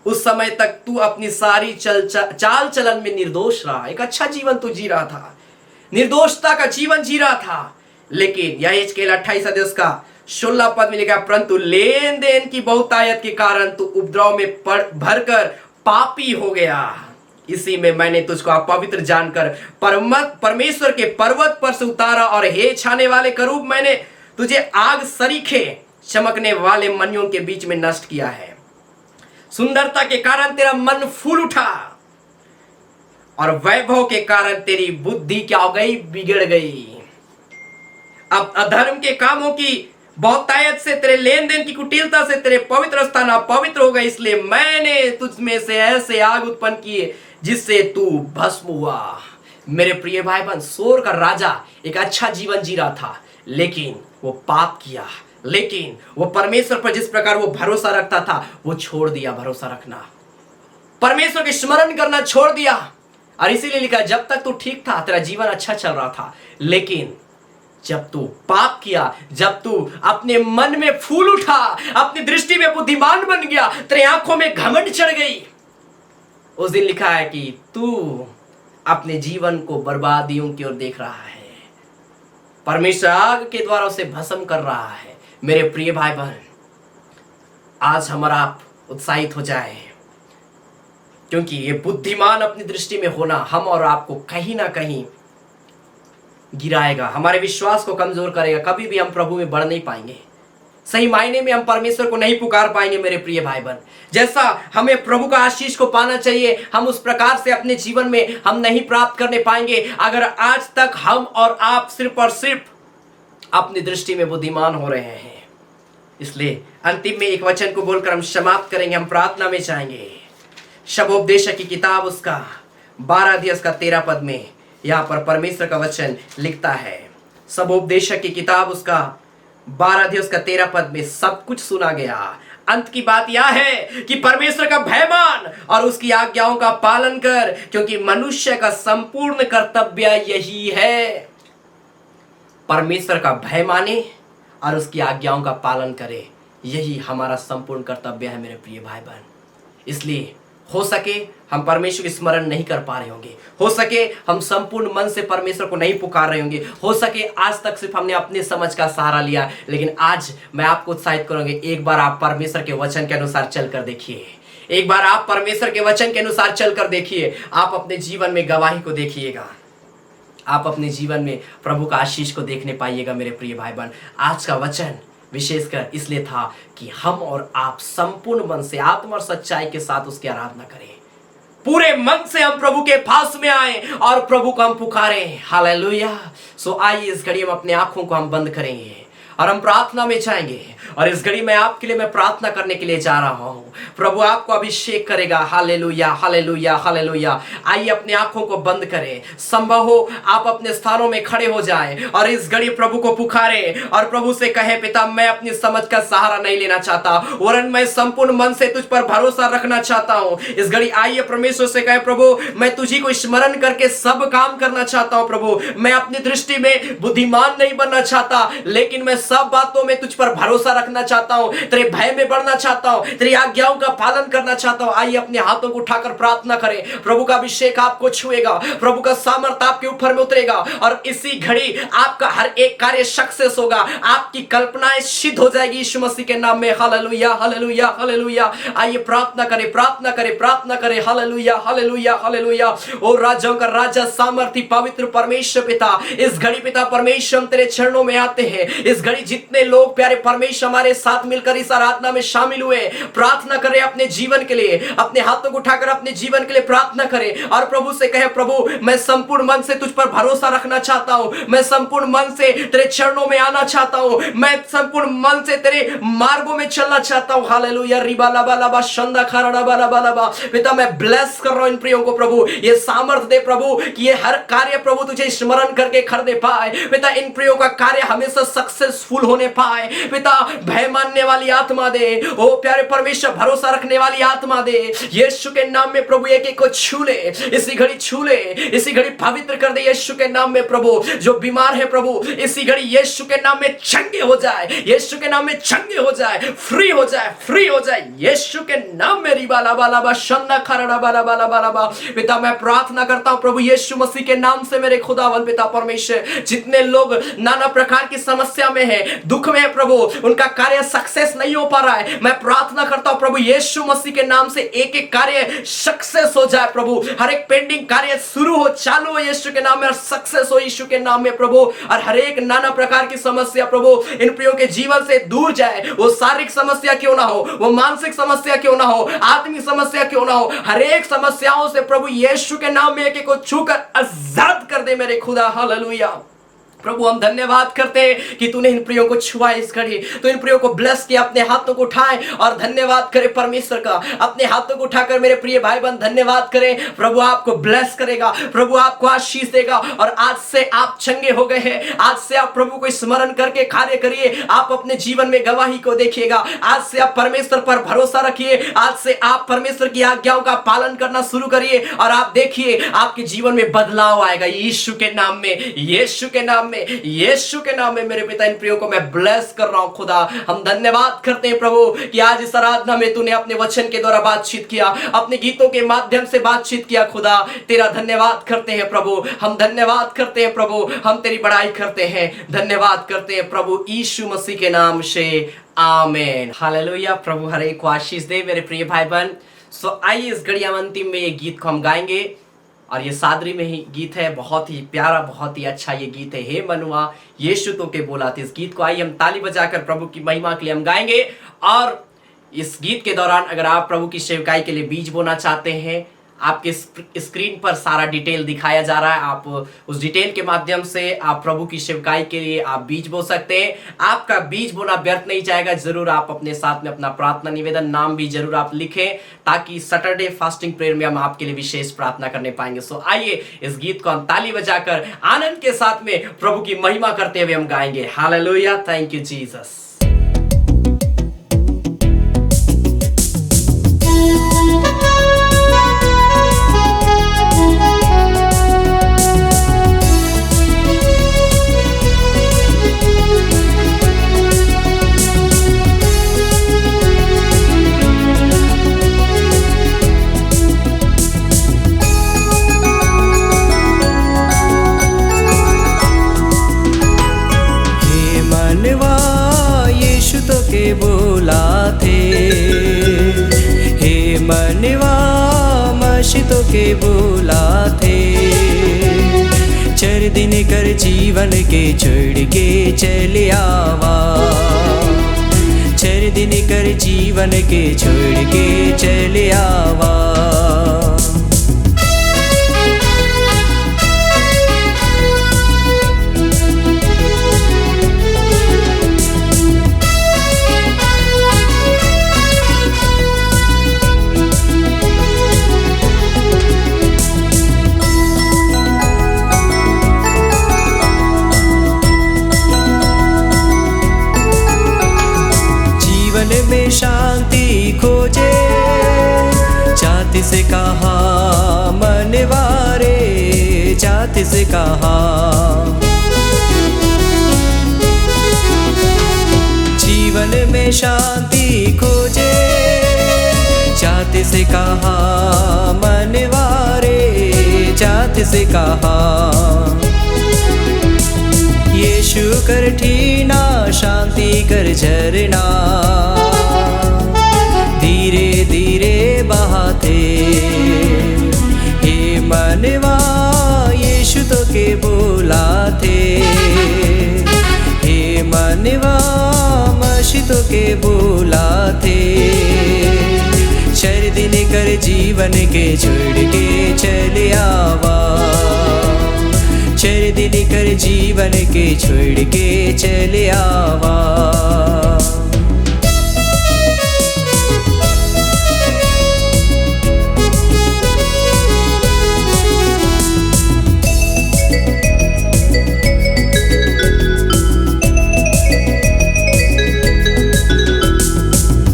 Speaker 1: उस समय तक तू अपनी सारी चाल चलन में निर्दोष रहा। एक अच्छा जीवन तू जी रहा था, निर्दोषता का जीवन जी रहा था। लेकिन यहेजकेल 28 अध्याय उसका 16 पद में लिखा, परंतु लेन देन की बहुतायत के कारण तू उपद्रव में भरकर पापी हो गया, इसी में मैंने तुझको अपवित्र जानकर परमेश्वर के पर्वत पर से उतारा, और हे छाने वाले करूब, मैंने तुझे आग सरीखे चमकने वाले मनियों के बीच में नष्ट किया है। सुंदरता के कारण तेरा मन फूल उठा और वैभव के कारण तेरी बुद्धि क्या हो गई, बिगड़ गई। अब अधर्म के कामों की बहुतायत से, तेरे लेन देन की कुटिलता से तेरे पवित्र स्थान अपवित्र हो गए, इसलिए मैंने तुझ में से ऐसे आग उत्पन्न किए जिससे तू भस्म हुआ। मेरे प्रिय भाई बहन, सोर का राजा एक अच्छा जीवन जी रहा था, लेकिन वो पाप किया, लेकिन वो परमेश्वर पर जिस प्रकार वो भरोसा रखता था वो छोड़ दिया भरोसा रखना, परमेश्वर के स्मरण करना छोड़ दिया। और इसीलिए लिखा, जब तक तू ठीक था तेरा जीवन अच्छा चल रहा था, लेकिन जब तू पाप किया, जब तू अपने मन में फूल उठा, अपनी दृष्टि में बुद्धिमान बन गया, तेरे आंखों में घमंड चढ़ गई, उस दिन लिखा है कि तू अपने जीवन को बर्बादियों की ओर देख रहा है, परमेश्वर आग के द्वारा उसे भस्म कर रहा है। मेरे प्रिय भाई बहन, आज हमारा आप उत्साहित हो जाए, क्योंकि ये बुद्धिमान अपनी दृष्टि में होना हम और आपको कहीं ना कहीं गिराएगा, हमारे विश्वास को कमजोर करेगा। कभी भी हम प्रभु में बढ़ नहीं पाएंगे, सही मायने में हम परमेश्वर को नहीं पुकार पाएंगे। मेरे प्रिय भाई बहन, जैसा हमें प्रभु का आशीष को पाना चाहिए, हम उस प्रकार से अपने जीवन में हम नहीं प्राप्त करने पाएंगे अगर आज तक हम और आप सिर्फ और सिर्फ अपनी दृष्टि में बुद्धिमान हो रहे हैं। इसलिए अंतिम में एक वचन को बोलकर हम समाप्त करेंगे, हम प्रार्थना में जाएंगे। शबोपदेशक की किताब उसका 12 अध्याय उसका 13 पद में यहाँ पर परमेश्वर का वचन लिखता है। शबोपदेशक की किताब उसका 12 अध्याय उसका 13 पद में सब कुछ सुना गया। अंत की बात यह है कि परमेश्वर का भय मान और उसकी आज्ञाओं का पालन कर, क्योंकि मनुष्य का संपूर्ण कर्तव्य यही है। परमेश्वर का भय माने और उसकी आज्ञाओं का पालन करे, यही हमारा संपूर्ण कर्तव्य है मेरे प्रिय भाई बहन। इसलिए हो सके हम परमेश्वर की स्मरण नहीं कर पा रहे होंगे, हो सके हम संपूर्ण मन से परमेश्वर को नहीं पुकार रहे होंगे, हो सके आज तक सिर्फ हमने अपने समझ का सहारा लिया, लेकिन आज मैं आपको उत्साहित करूंगा, एक बार आप परमेश्वर के वचन के अनुसार चलकर देखिए, एक बार आप परमेश्वर के वचन के अनुसार चलकर देखिए, आप अपने जीवन में गवाही को देखिएगा, आप अपने जीवन में प्रभु का आशीष को देखने पाइएगा। मेरे प्रिय भाई बहन, आज का वचन विशेषकर इसलिए था कि हम और आप संपूर्ण मन से, आत्मा और सच्चाई के साथ उसकी आराधना करें, पूरे मन से हम प्रभु के पास में आए और प्रभु को हम पुकारें। हालेलुया। सो आइए इस घड़ी हम अपने आंखों को हम बंद करेंगे और हम प्रार्थना में जाएंगे। और इस घड़ी में आपके लिए मैं प्रार्थना करने के लिए जा रहा हूं, प्रभु आपको अभिषेक करेगा। Hallelujah, hallelujah, hallelujah. आइए अपने आंखों को बंद करें, संभव हो आप अपने स्थानों में खड़े हो जाएं और इस घड़ी प्रभु को पुकारें और प्रभु से कहे, पिता मैं अपनी समझ का सहारा नहीं लेना चाहता, वरन मैं संपूर्ण मन से तुझ पर भरोसा रखना चाहता हूं। इस घड़ी आइए परमेश्वर से कहे, प्रभु मैं तुझी को स्मरण करके सब काम करना चाहता हूं। प्रभु मैं अपनी दृष्टि में बुद्धिमान नहीं बनना चाहता, लेकिन मैं सब बातों में तुझ पर भरोसा रखना चाहता हूं, तेरे भय में बढ़ना चाहता हूं, तेरी आज्ञाओं का पालन करना चाहता हूं। आइए अपने हाथों को उठाकर प्रार्थना करें। प्रभु का अभिषेक आपको छुएगा, प्रभु का सामर्थ आपके ऊपर में उतरेगा और इसी घड़ी आपका हर एक कार्य सक्सेस होगा, आपकी कल्पनाएं सिद्ध हो जाएगी यीशु मसीह के नाम में। Hallelujah, hallelujah, hallelujah. आइए प्रार्थना करें, प्रार्थना करें, प्रार्थना करें। Hallelujah, hallelujah, hallelujah. ओ राजाओं का राजा, सामर्थी पवित्र परमेश्वर पिता, इस घड़ी पिता परमेश्वर हम तेरे चरणों में आते हैं। इस घड़ी जितने लोग प्यारे परमेश्वर हमारे साथ मिलकर इस आराधना में शामिल हुए, प्रार्थना करें अपने जीवन के लिए, अपने हाथों को उठाकर अपने जीवन के लिए प्रार्थना करें और प्रभु से कहे, प्रभु मैं संपूर्ण मन से तुझ पर भरोसा रखना चाहता हूं, मैं संपूर्ण मन से तेरे चरणों में आना चाहता हूं, मैं संपूर्ण मन से तेरे मार्गों में चलना चाहता हूं। हालेलुया। रिबा लबा लबा शंदा खरड़ा बला बला बा। पिता मैं ब्लेस कर रहा हूं इन प्रियों को प्रभु, ये सामर्थ दे प्रभु कि ये हर कार्य प्रभु तुझे स्मरण करके कर दे पाए। पिता इन प्रियों का कार्य हमेशा सक्सेसफुल होने पाए। पिता भय मानने वाली आत्मा दे, ओ प्यारे परमेश्वर भरोसा रखने वाली आत्मा दे यीशु के नाम में प्रभु। एक एक को छू ले, इसी घड़ी छू ले, इसी घड़ी पवित्र कर दे यीशु के नाम में प्रभु। जो बीमार है प्रभु इसी घड़ी यीशु के नाम में चंगे हो जाए, यीशु के नाम में चंगे हो जाए, फ्री हो जाए, फ्री हो जाए यीशु के नाम में। रिबा लबा लबा शंदा खरड़ा बला बला बला बा। पिता मैं प्रार्थना करता हूं प्रभु यीशु मसीह के नाम से मेरे खुदावन पिता परमेश्वर, जितने लोग नाना प्रकार की समस्या में हैं, दुख में है प्रभु, उनका कार्य सक्सेस नहीं हो पा रहा है, मैं प्रार्थना करता हूं प्रभु यीशु मसीह के नाम से एक एक कार्य सक्सेस हो जाए प्रभु, हर एक पेंडिंग कार्य शुरू हो, चालू हो यीशु के नाम में और सक्सेस हो यीशु के नाम में प्रभु। और हर एक नाना प्रकार की समस्या प्रभु इन प्रियों के जीवन से दूर जाए, वो शारीरिक समस्या क्यों ना हो, वो मानसिक समस्या क्यों ना हो, आत्मिक समस्या क्यों ना हो, हर एक समस्याओं से प्रभु यीशु के नाम में एक को छूकर आजाद कर दे मेरे खुदा। हालेलुया प्रभु, हम धन्यवाद करते हैं कि तूने इन प्रियों को छुआ इस घड़ी, तो इन प्रियों को ब्लेस किया, अपने हाथों को उठाए और धन्यवाद करें परमेश्वर का, अपने हाथों को उठाकर मेरे प्रिय भाई बहन धन्यवाद करें। प्रभु आपको ब्लेस करेगा, प्रभु आपको आशीष देगा और आज से आप चंगे हो गए हैं, आज से आप प्रभु को स्मरण करके कार्य करिए, आप अपने जीवन में गवाही को देखिएगा, आज से आप परमेश्वर पर भरोसा रखिए, आज से आप परमेश्वर की आज्ञाओं का पालन करना शुरू करिए और आप देखिए आपके जीवन में बदलाव आएगा यीशु के नाम में, यीशु के नाम में, यीशु के नाम में। मेरे पिता इन प्रियों को मैं ब्लेस कर रहा हूं खुदा, हम धन्यवाद करते हैं प्रभु कि आज इस आराधना में तूने अपने वचन के द्वारा बातचीत किया, अपने गीतों के माध्यम से बातचीत किया खुदा, तेरा धन्यवाद करते हैं प्रभु, हम धन्यवाद करते हैं प्रभु, हम तेरी बड़ाई करते हैं, धन्यवाद करते हैं प्रभु यीशु मसीह के नाम से, आमीन। हालेलुया। प्रभु हर एक को आशीष दे मेरे प्रिय भाई बहन। सो आइए इस घड़ी अंतिम में ये गीत को हम गाएंगे और ये सादरी में ही गीत है, बहुत ही प्यारा, बहुत ही अच्छा ये गीत है, हे मनुआ यीशु तो के बोला थे। इस गीत को आइए हम ताली बजाकर प्रभु की महिमा के लिए हम गाएंगे। और इस गीत के दौरान अगर आप प्रभु की सेवकाई के लिए बीज बोना चाहते हैं, आपके स्क्रीन पर सारा डिटेल दिखाया जा रहा है, आप उस डिटेल के माध्यम से आप प्रभु की सेवकाई के लिए आप बीज बो सकते हैं। आपका बीज बोना व्यर्थ नहीं जाएगा, जरूर आप अपने साथ में अपना प्रार्थना निवेदन नाम भी जरूर आप लिखें, ताकि सैटरडे फास्टिंग प्रेयर में हम आपके लिए विशेष प्रार्थना करने पाएंगे। सो आइए इस गीत को हम ताली बजाकर आनंद के साथ में प्रभु की महिमा करते हुए हम गाएंगे। Hallelujah, thank you Jesus.
Speaker 2: के बोला थे, हे मनवा मशीतों के बोला थे, चर दिन कर जीवन के छोड़ के चले आवा, चर दिन कर जीवन के छोड़ के चले आवा। में शांति खोजे जाति से कहा मनवारे, जाति से कहा जीवन में शांति खोजे जाति से कहा मनवारे, जाति से कहा यीशु कर ठीना शांति कर झरना, धीरे धीरे बहाते, हे मनवा यीशु तो के बोला थे, हे मनवा मसीह तो के बोला थे, चर दिन कर जीवन के छोड़ के चले आवा, चर दिन कर जीवन के छोड़ के चले आवा।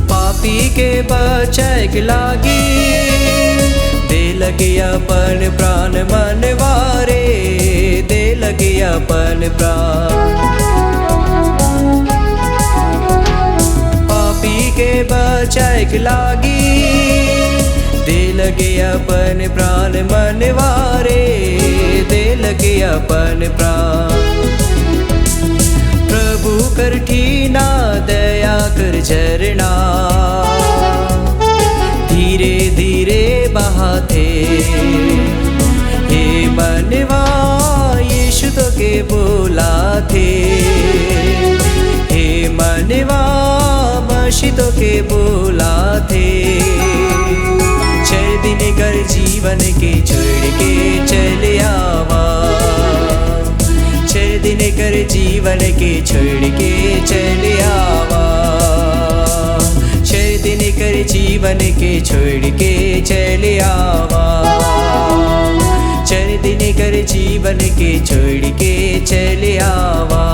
Speaker 2: पापी के बचाए लागी, दे लगे अपन प्राण मनवारे, दे लगे अपन प्राण। पापी के बचाए लागी, दे लगे अपन प्राण मनवारे, दे लगे अपन प्राण। प्रभु ठोकर ठीना दया कर झरना धीरे धीरे बहाते। हे मनवा यीशु तो के बोला थे, हे मनवा मसीह तो के बोला थे। छह दिन कर जीवन के छोड़ के चले आवा, छह दिन कर जीवन के छोड़ के चले आवा, छह दिन कर जीवन के छोड़ के चले आवा, छह दिन कर जीवन के छोड़ के चले आवा।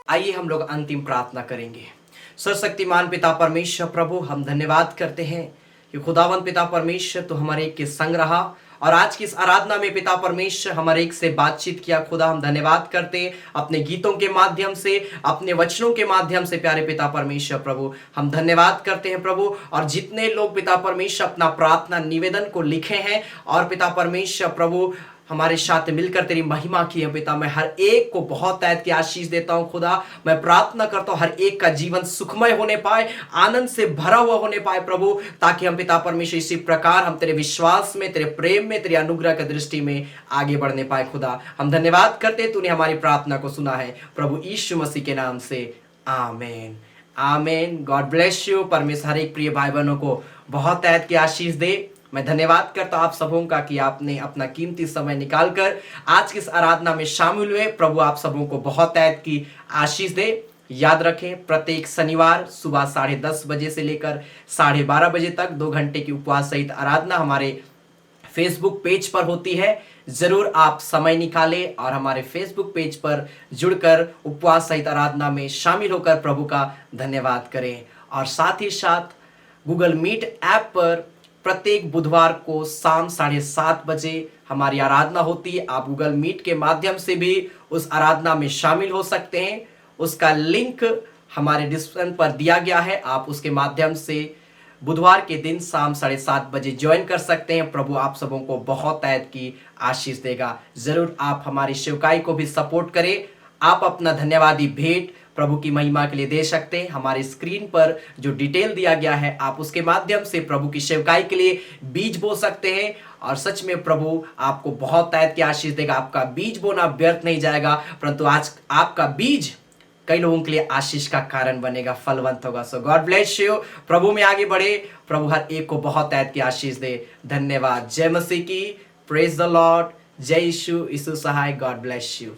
Speaker 1: आइए हम लोग अंतिम प्रार्थना करेंगे। सर्वशक्तिमान पिता परमेश्वर प्रभु, हम धन्यवाद करते हैं कि खुदावन पिता परमेश्वर तो हमारे एक के संग रहा और आज की इस आराधना में पिता परमेश्वर हमारे एक से बातचीत किया। खुदा हम धन्यवाद करते हैं अपने गीतों के माध्यम से, अपने वचनों के माध्यम से। प्यारे पिता परमेश्वर प्रभु, हम धन्यवाद करते हैं प्रभु। और जितने लोग पिता परमेश्वर अपना प्रार्थना निवेदन को लिखे हैं और पिता परमेश्वर प्रभु हमारे साथ मिलकर तेरी महिमा की है पिता, मैं हर एक को बहुत तैत की आशीष देता हूं खुदा। मैं प्रार्थना करता हूं हर एक का जीवन सुखमय होने पाए, आनंद से भरा हुआ होने पाए प्रभु, ताकि हम पिता परमेश्वर इसी प्रकार हम तेरे विश्वास में, तेरे प्रेम में, तेरी अनुग्रह की दृष्टि में आगे बढ़ने पाए खुदा। हम धन्यवाद करते तूने हमारी प्रार्थना को सुना है प्रभु यीशु मसीह के नाम से, आमीन आमीन। God bless you. परमेश्वर हर एक प्रिय भाई बहनों को बहुत तैत की आशीष दे। मैं धन्यवाद करता हूं आप सबों का कि आपने अपना कीमती समय निकालकर आज की इस आराधना में शामिल हुए। प्रभु आप सबों को बहुत तैत की आशीष दे। याद रखें, प्रत्येक शनिवार सुबह 10:30 बजे से लेकर 12:30 बजे तक 2 घंटे की उपवास सहित आराधना हमारे फेसबुक पेज पर होती है। जरूर आप समय निकालें और हमारे फेसबुक पेज पर जुड़कर उपवास सहित आराधना में शामिल होकर प्रभु का धन्यवाद करें। और साथ ही साथ गूगल मीट ऐप पर प्रत्येक बुधवार को शाम 7:30 बजे हमारी आराधना होती है। आप गूगल मीट के माध्यम से भी उस आराधना में शामिल हो सकते हैं। उसका लिंक हमारे डिस्क्रिप्शन पर दिया गया है। आप उसके माध्यम से बुधवार के दिन शाम 7:30 बजे ज्वाइन कर सकते हैं। प्रभु आप सबों को बहुत तैत की आशीष देगा। जरूर आप हमारी सेवकाई को भी सपोर्ट करें। आप अपना धन्यवादी भेंट प्रभु की महिमा के लिए दे सकते हैं। हमारे स्क्रीन पर जो डिटेल दिया गया है, आप उसके माध्यम से प्रभु की सेवकाई के लिए बीज बो सकते हैं। और सच में प्रभु आपको बहुत तैत की आशीष देगा। आपका बीज बोना व्यर्थ नहीं जाएगा, परंतु आज आपका बीज कई लोगों के लिए आशीष का कारण बनेगा, फलवंत होगा। सो गॉड ब्लेस यू। प्रभु में आगे बढ़े। प्रभु हर एक को बहुत तैत की आशीष दे। धन्यवाद। जय मसीह की। Praise the Lord. जय यीशु। यीशु सहाय। God bless you.